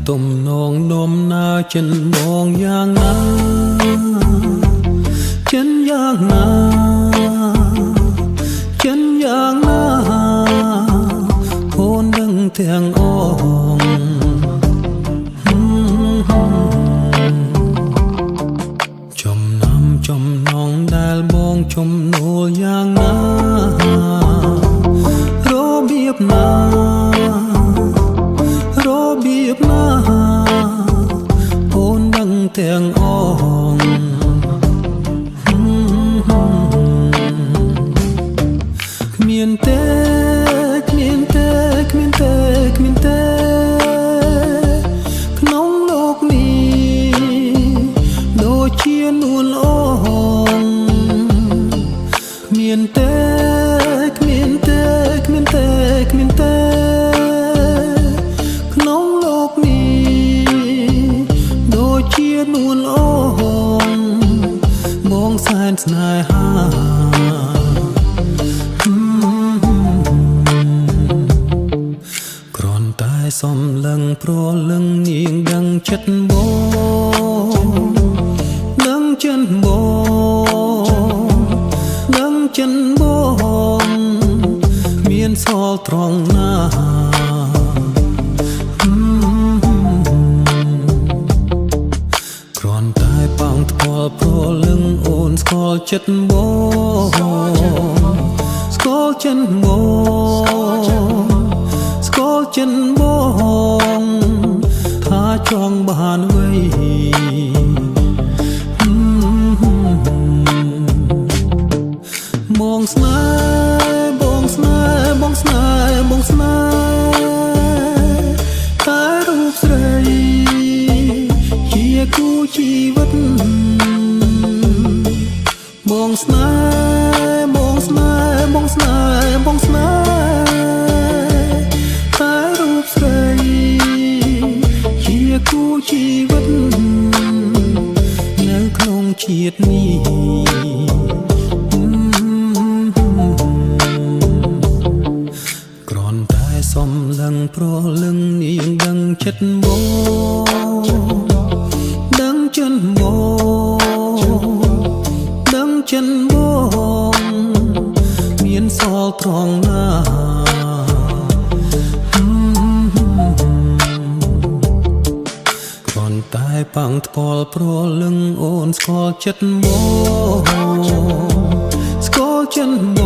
ទំនងនំណាចិនបងយ៉ាងណាចិនយ៉ាងណាចិនយ៉ាងណាអូនដឹងទាំងអងចំណងដែលបងជំនួលយ៉ាងណារបៀបណារបៀបណាអូនដឹងទាំងអងគ្មានទេគ្មានទេគ្មានទេគ្មានទេក្នុងលោកនេះដូចជានួនអូនគ្មានទេគ្មានទេគ្មានទេគ្មានទេក្នុងលោកនេះដូចជានួនអូនបងសែនស្នេហាគ្រាន់តែសំឡឹងព្រលឹងនាងដឹងចិត្តបងដឹងចិនបងដឹងចិនបងមានសល់ត្រង់ណាគ្រាន់តែប៉ងថ្ពាល់ព្រលឹងអូនស្គាល់ចិត្តបងស្គាល់ចិនបងស្គាល់ចិនបងថាចង់បានអ្វីបងស្នេហ៍បងស្នេហ៍បងស្នេហ៍បងស្នេហ៍តែរូបស្រីជាគូជីវិតបងស្នេហ៍បងស្នេហ៍បងស្នេហ៍បងស្នេហ៍តែរូបស្រីជាគូជីវិតនៅក្នុងជាតិនេះសំឡឹងព្រលឹងនាងដឹងចិត្តបងដឹងចិនបងដឹងចិនបងមានសល់ត្រង់ណាគ្រាន់តែប៉ងថ្ពាល់ព្រលឹងអូនស្គាល់ចិត្តបងស្គាល់ចិនបង